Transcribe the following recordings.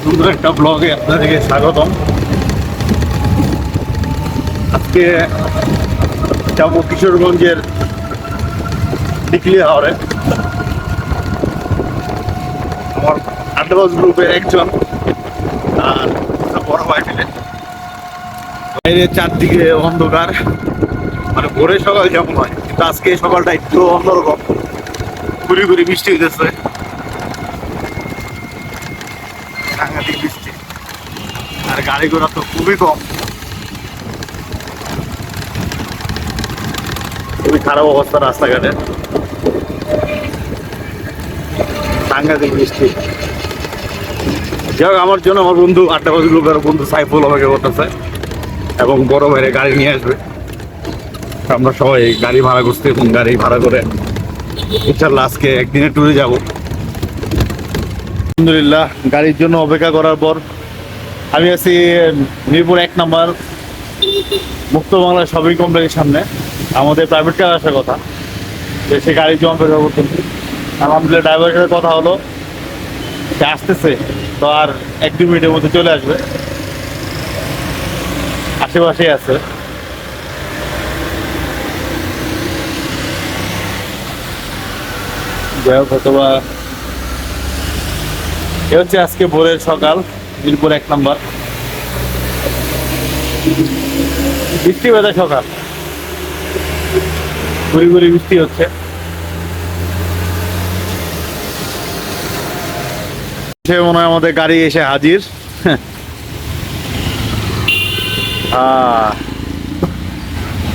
সুন্দর একটা ব্লগে আপনাদেরকে স্বাগতম। আজকে যাবো কিশোরগঞ্জের ডিকলি হাওরে। আমার আড্ডাবাজ গ্রুপের একজন আর বড় ভাই মিলে। বাইরে চারদিকে অন্ধকার, মানে ভোরে সকাল যেমন হয়, কিন্তু আজকে সকালটা একটু অন্যরকম। ঘুরি ঘুরি বৃষ্টি হইতেছে, সাংঘাতিক বৃষ্টি, আর গাড়ি ঘোড়া তো খুবই কম। খুবই খারাপ অবস্থা রাস্তাঘাটে, সাংঘাতিক বৃষ্টি। যাই হোক, আমার জন্য আমার বন্ধু আড্ডাবাজ গ্রুপের বন্ধু সাইফুল আমাকে করতেছে এবং বড় ভাইরে গাড়ি নিয়ে আসবে। আমরা সবাই গাড়ি ভাড়া করছি এবং গাড়ি ভাড়া করে ইনশাল্লাহ আজকে একদিনের ট্যুরে যাব। আলহামদুলিল্লাহ, গাড়ির জন্য অপেক্ষা করার পর আমি আছি মিরপুর 1 নম্বর মুক্ত বাংলা শপিং কমপ্লেক্সের সামনে। আমাদের প্রাইভেট কার আসার কথা, যে সে গাড়ির জন্য অপেক্ষা করতেছি। আলহামদুলিল্লাহ ড্রাইভারের সাথে কথা হলো, সে আসতেছে, তো আর 1-2 মিনিটের মধ্যে চলে আসবে। আশেপাশেই আছে। যাই হোক, অথবা এ হচ্ছে আজকে ভোরের সকাল, মিরপুর 1 নম্বর। বৃষ্টি বেদা সকাল, ঘুরি ঘুরি বৃষ্টি হচ্ছে। সে মনে হয় আমাদের গাড়ি এসে হাজির।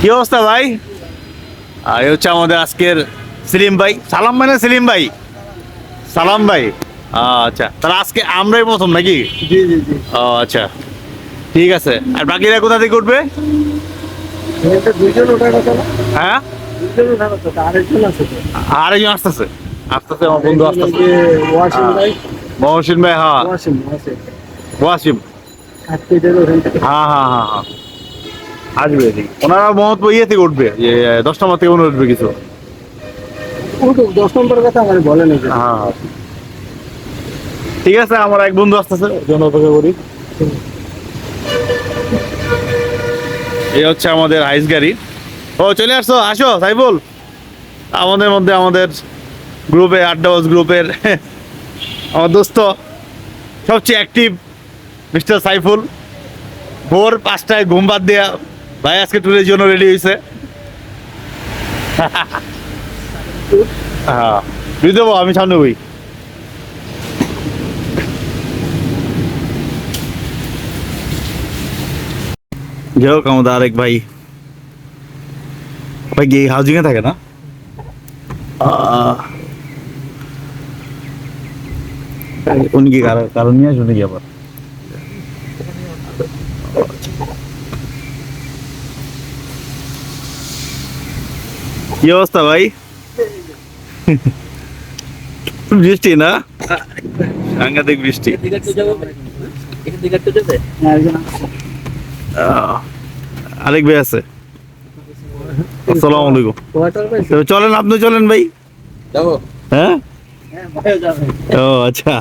কি অবস্থা ভাই? আর এ হচ্ছে আমাদের আজকের সেলিম ভাই। সালাম ভাই না সেলিম ভাই? সালাম ভাই। আচ্ছা, তাহলে আজকে আমরাই প্রথম নাকি? জি জি জি। ও আচ্ছা, ঠিক আছে। আর বাকিরা কোথা থেকে উঠবে? দুইজন ওঠার কথা না? হ্যাঁ, দুইজন ওঠার কথা, আরেকজন আছে তো। আরেকজন আসতেছে, আসতেছে আমার বন্ধু আসতেছে। ওয়াসিম ভাই। মহসিন ভাই, হ্যাঁ। ওয়াসিম ওয়াসিম ওয়াসিম, আজকে যাবে ওখান থেকে। হ্যাঁ হ্যাঁ হ্যাঁ হ্যাঁ, আসবে। ওনারা মহৎ ইয়ে থেকে উঠবে, যে 10 নম্বর থেকে উঠবে কিছু। ও তো 10 নম্বরের কথা আমার বলে নাই। হ্যাঁ, ঠিক আছে। আমার এক বন্ধু আসতেছে, ওর জন্য অপেক্ষা করি। এই হচ্ছে আমাদের হাইস গাড়ি। ও চলে আসছো, আসো সাইফুল। আমাদের মধ্যে আমাদের গ্রুপে, আড্ডাবাজ গ্রুপের আমার দোস্ত, সবচেয়ে অ্যাক্টিভ মিস্টার সাইফুল। ভোর 5টায় ঘুম বাদ দেয়া ভাই আজকে ট্যুরের জন্য রেডি হয়েছে। হ্যাঁ, বুঝতে আমি সামনে বই। যাই হোক, আমাদের আরেক ভাই, ভাই কি হাউজিং এ থাকে না? উনি কি কারণ নিয়ে আসবে নাকি আবার? কি অবস্থা ভাই? বৃষ্টি না? সাংঘাতিক বৃষ্টি। আরেক ভাই আছে। আসসালামু আলাইকুম। তো চলেন, আপনি চলেন ভাই। হ্যাঁ, ও আচ্ছা।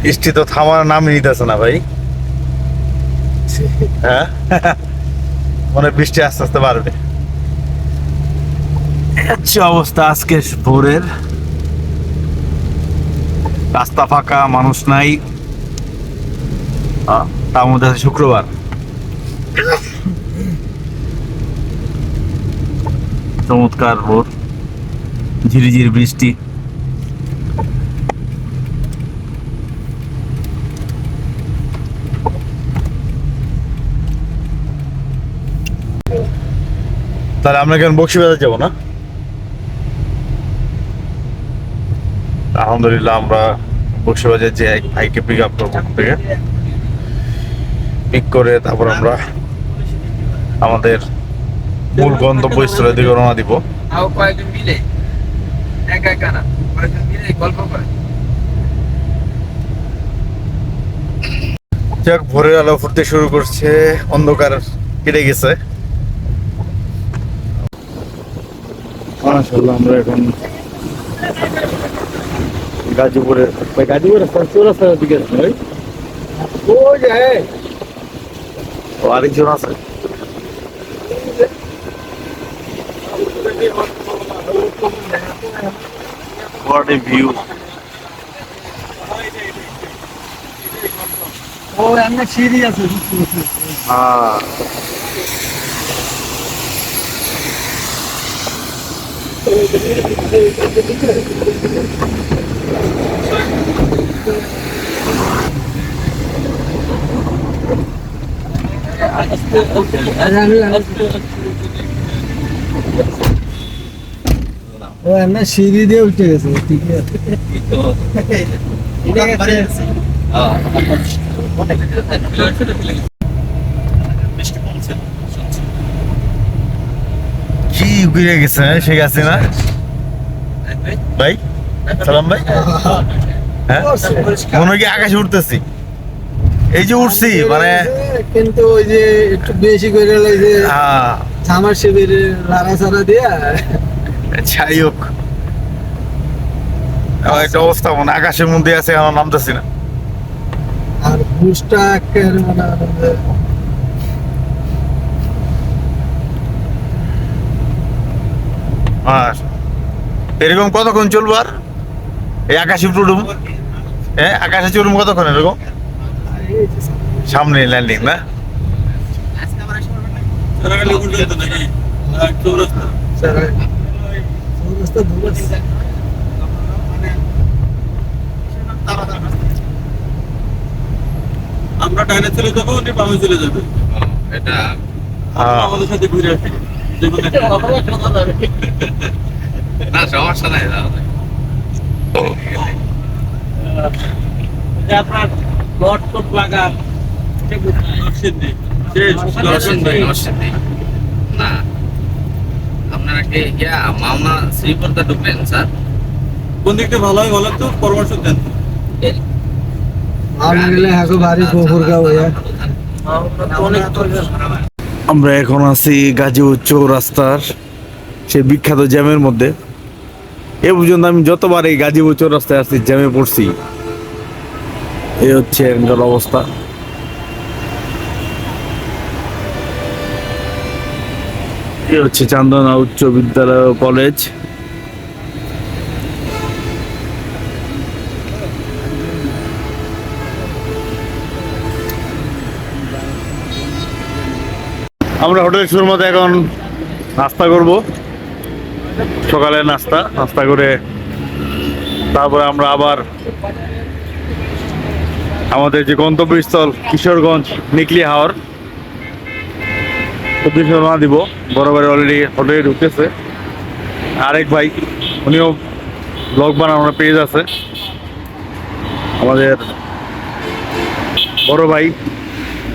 বৃষ্টি তো থামার নামই নিতেছে না ভাই। হ্যাঁ, মনে হয় বৃষ্টি আস্তে আস্তে বাড়বে। আচ্ছা, অবস্থা আজকে ভোরের। রাস্তা ফাঁকা, মানুষ নাই। তার মধ্যে আছে শুক্রবার। চমৎকার ভোর, ঝিরিঝিরি বৃষ্টি। তাহলে আমরা কেন বক্সিবাজার যাবো না? আলহামদুলিল্লাহ, আমরা বক্সিবাজার যে এক ভাইকে পিক আপ করবো, থেকে পিক করে তারপর আমরা আমাদের মূল গন্তব্যস্থলের দিকে রওনা দিব। যাক, ভোরের আলো ফুটতে শুরু করছে, অন্ধকার কেটে গেছে। মাশাআল্লাহ, আমরা এখন গাজীপুরের ভাই, গাজীপুরের চৌরাস্তার দিকে আছে ভাই। ওই যে হ্যাঁ ও আরেকজন আছে। What a view! ও এমনি সিঁড়ি আছে Ah. ও এমনি সিঁড়ি দিয়ে উঠে গেছে ঠিক আছে কি ঘুরে গেছে শেখ হাসিনা ভাই, সালাম ভাই। হ্যাঁ মনে হয় কি আকাশে উঠতেছি, এই যে উঠছি মানে কিন্তু ওই যে একটু বেশি করে ওই যে ছামার শিবির লাড়া ছাড়া দিয়া যাই হোক একটা অবস্থা মানে আকাশের মধ্যে আছে, আমার নামতেছি না। আর বুসটা একেবারে মানে আর এরকম কতক্ষণ চলবো আর এই আকাশে উঠুম? হ্যাঁ আকাশে চলুম কতক্ষণ এরকম? সামনে ল্যান্ডিং না? চৌরাস্তা ধুলাস আমরা ডাইনে চলে যাবো, উনি বামে চলে যাবে। এটা আমাদের সাথে ঘুরে আসি। না সমস্যা নাই। আপনার লট টট লাগা নরসিংদী না আপনারা কি মাওনা শ্রীপর্দা ঢুকলেন স্যার? কোন দিকটা ভালো হয় বলেন তো, পরামর্শ দেন। আর না গেলে হাগো ভারী গোবরগাঁও হইয়া আমরা এখন আছি গাজীপুর চৌরাস্তার সে বিখ্যাত জ্যামের মধ্যে। এ পর্যন্ত আমি যতবার এই গাজীপুর চৌরাস্তায় আসছি জ্যামে পড়ছি। এই হচ্ছে এখানকার অবস্থা। এই হচ্ছে চান্দনা উচ্চ বিদ্যালয় ও কলেজ। আমরা হোটেল সুরমাতে এখন নাস্তা করব, সকালে নাস্তা করে তারপরে আমরা আবার আমাদের যে গন্তব্যস্থল কিশোরগঞ্জ নিকলি হাওর উদ্দেশ্যে রওনা দিব। বড় ভাই অলরেডি হোটেলে ঢুকতেছে, আরেক ভাই উনিও ব্লগ বানানোর পেজ আছে। আমাদের বড় ভাই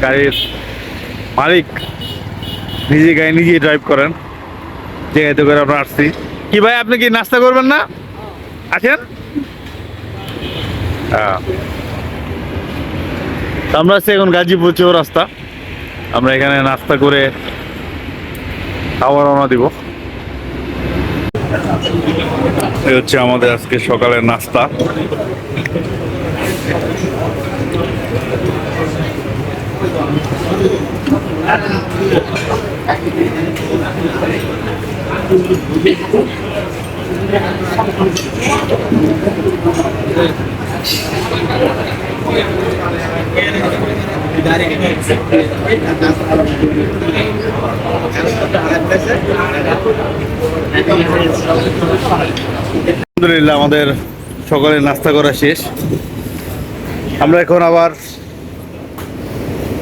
গাড়ির মালিক, নিজে গাড়ি নিজেই ড্রাইভ করেন, জায়গাতে করে আমরা আসছি। কি ভাই আপনি কি নাস্তা করবেন না? আসেন। আমরা আছি এখন গাজীপুর চৌরাস্তা। আমরা এখানে নাস্তা করে আবার রওনা দিব। এই হচ্ছে আমাদের আজকে সকালের নাস্তা। আলহামদুলিল্লাহ আমাদের সকালে নাস্তা করা শেষ। আমরা এখন আবার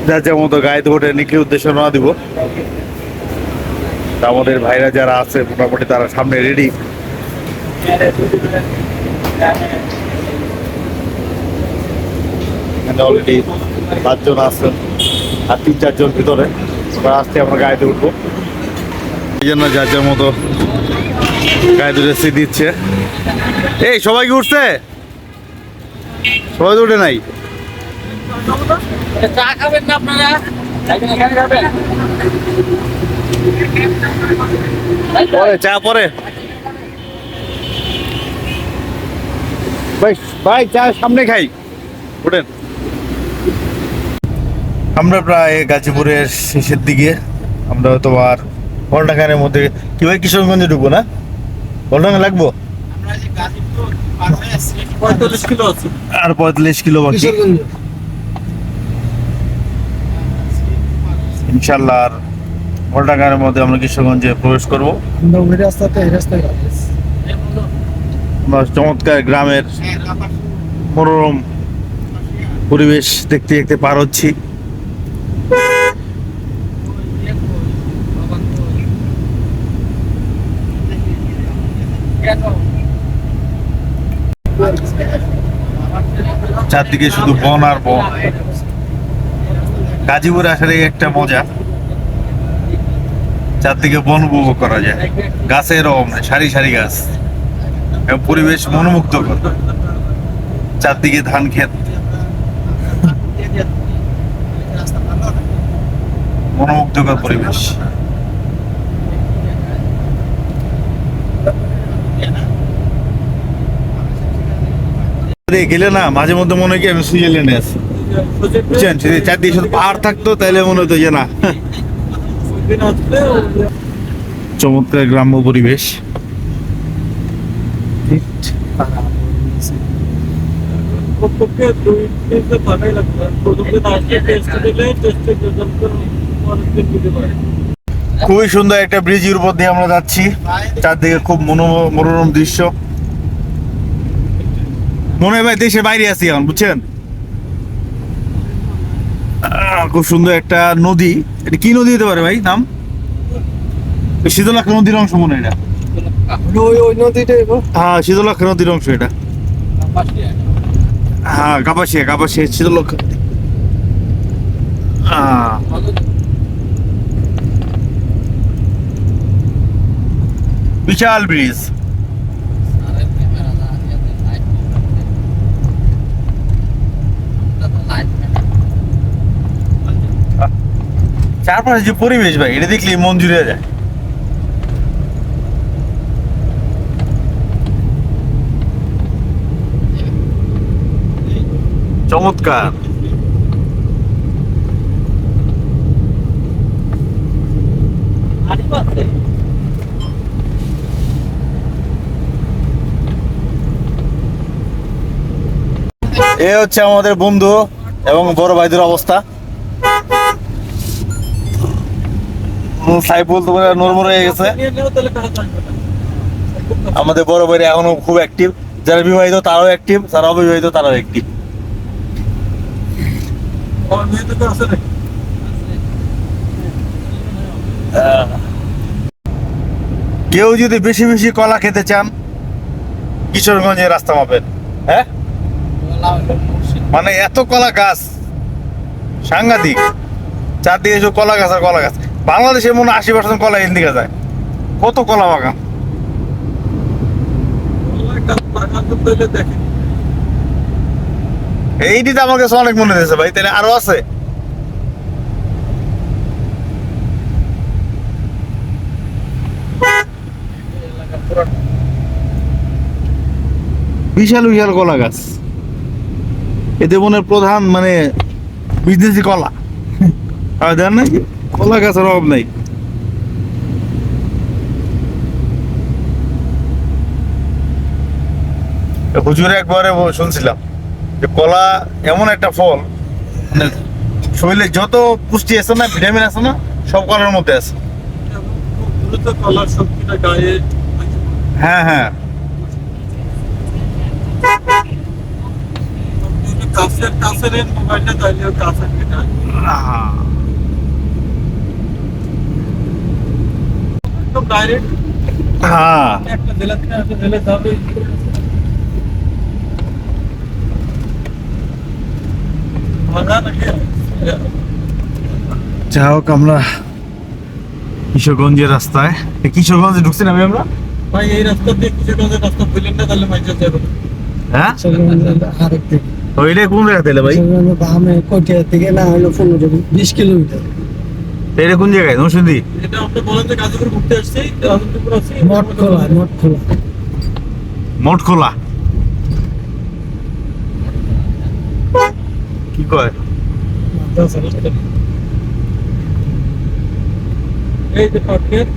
যার যার মতো গায়ে ধরে নিকলি উদ্দেশ্যে রওনা দিব। আমাদের ভাইরা যারা আছে মোটামুটি তারা সামনে রেডি। এখানে অলরেডি 5 জন আছেন আর 3-4 জন ভিতরে। আসতে আমরা গাড়িতে উঠবো, এই জন্য যার যার মতো গায়ে ধরে সিট দিচ্ছে। এই সবাই কি উঠছে? সবাই তো উঠে নাই। চা খাবেন না আপনারা? এখানে খাবেন? পরে চা পরে ভাই ভাই চা সামনে খাই, ওঠেন। আমরা প্রায় গাজীপুরের শেষের দিকে, আমরা হয়তো আর ঘন্টাখানের মধ্যে কি ভাই কিশোরগঞ্জে ঢুকবো না? ঘন্টাখানে লাগবো 45 কিলো আছে। আর 45 কিলো বাকি কিশোরগঞ্জ ইনশাল্লাহ। আর ঘন্টাখানের মধ্যে আমরা কিশোরগঞ্জে প্রবেশ করবো। আমরা ওই রাস্তাতে এই রাস্তায় যাচ্ছি। আমরা চমৎকার গ্রামের মনোরম পরিবেশ দেখতে দেখতে পার হচ্ছি। চারদিকে শুধু বন আর বন। গাজীপুরে আসলে একটা মজা, চারদিকে বন উপভোগ করা যায়, গাছের অভাব নেই, সারি সারি গাছ এবং পরিবেশ মনোমুগ্ধকর। চারদিকে ধান ক্ষেত, মনোমুগ্ধকর পরিবেশ। গেলে না মাঝে মধ্যে মনে হয় কি আমি সুইজারল্যান্ডে আছি, বুঝছেন? যদি চারদিকে শুধু পাহাড় থাকতো তাহলে মনে হতো যে না। দিন আসলে চমৎকার গ্রাম্য পরিবেশ। কমপক্ষে 2 দিন থাকাই লাগবে। প্রথম দিন আসলে টেস্ট দিলে টেস্টের রেজাল্ট পরের দিন দিতে পারে। খুবই সুন্দর একটা ব্রিজের উপর দিয়ে আমরা যাচ্ছি, চারদিকে খুব মনোরম দৃশ্য। মনে হয় ভাই দেশের বাইরে আছি এখন, বুঝছেন? খুব সুন্দর একটা নদী। এটা কি নদী হতে পারে ভাই নাম? শীতলাক্ষ নদীর অংশ মনে হয় এটা। ওই নদীটাই গো। হ্যাঁ শীতলাক্ষ নদীর অংশ এটা। হ্যাঁ কাপাসিয়া শীতলক্ষ। বিশাল ব্রিজ। চারপাশে যে পরিবেশ ভাই, এটা দেখলে মন জুড়ে যায়। চমৎকার। এ হচ্ছে আমাদের বন্ধু এবং বড় ভাইদের অবস্থা। সাইফুল তো নরমর হয়ে গেছে। নিয়ে নেও তাহলে কাজ আসবে না। আমাদের বড় ভাইরা এখনো খুব অ্যাক্টিভ, যারা বিবাহিত তারাও অ্যাক্টিভ, যারা অবিবাহিত তারাও অ্যাক্টিভ। আমার মেয়ে তো আছে না। কেউ যদি বেশি বেশি কলা খেতে চান, কিশোরগঞ্জের রাস্তা মাপেন। হ্যাঁ মানে এত কলা গাছ, সাংঘাতিক। চারদিকে শুধু কলা গাছ আর কলা গাছ। বাংলাদেশে মনে হয় 80% কলা এদিকে যায়। কত কলা বাগান। বাগান তো পেলে দেখেন। এইটি তো আমার কাছে অনেক মনে হয়েছে ভাই, তাহলে আরো আছে। বিশাল বিশাল কলা গাছ। এতে মনে হয় প্রধান মানে বিদেশি কলা। আর দেন নাকি কলা গাছের অভাব নাই। হুজুরে একবারে শুনছিলাম যে কলা এমন একটা ফল, মানে শরীরে যত পুষ্টি আছে না, ভিটামিন আছে না, সব কলার মধ্যে আছে। দ্রুত কলার শক্তিটা গায়ে। হ্যাঁ হ্যাঁ কাছের মোবাইলটা চাইলেও কাছের কিনা একদম ডাইরেক্ট হ্যাঁ। একটা জেলা থেকে একটা জেলা যাবে। ভাঙা নাকি যা হোক আমরা কিশোরগঞ্জের রাস্তায়, কিশোরগঞ্জে ঢুকছি না আমরা। ভাই এই রাস্তা দিয়ে কিশোরগঞ্জের রাস্তা পেলেন না তাহলে মাইজা যাবে। হ্যাঁ আরেক দিকে ওইটা কোন জায়গা তাহলে ভাই? দামে কটিয়া থেকে না হলো 15-20 কিলোমিটার। এটা কোন জায়গায়? নরসিংদী? এটা আপনি বলেন যে গাজীপুর ঘুরতে আসছি, গাজীপুর আছি। মঠখোলা মঠখোলা। কয় এই যে পার্কের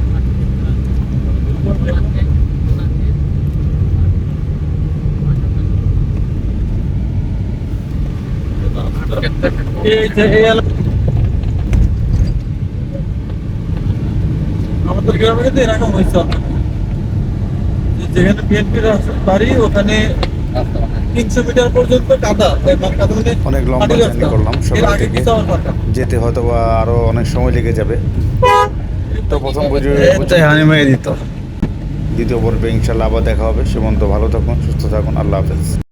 এই যে এই আমাদের গ্রামে কিন্তু এরকম হয়েছে যেখানে বিএনপির বাড়ি ওখানে 300 মিটার পর্যন্ত কাদা কাদা মানে অনেক লম্বা মাটির জার্নি রাস্তা। করলাম এর সকাল আগে থেকে। কিছু আমার পাকা। যেতে হয়তো বা আরো অনেক সময় লেগে যাবে। তো প্রথম হানিমাই দিত দ্বিতীয় পর্বে ইনশাল্লাহ আবার দেখা হবে। সে পর্যন্ত ভালো থাকুন, সুস্থ থাকুন, আল্লাহ হাফেজ।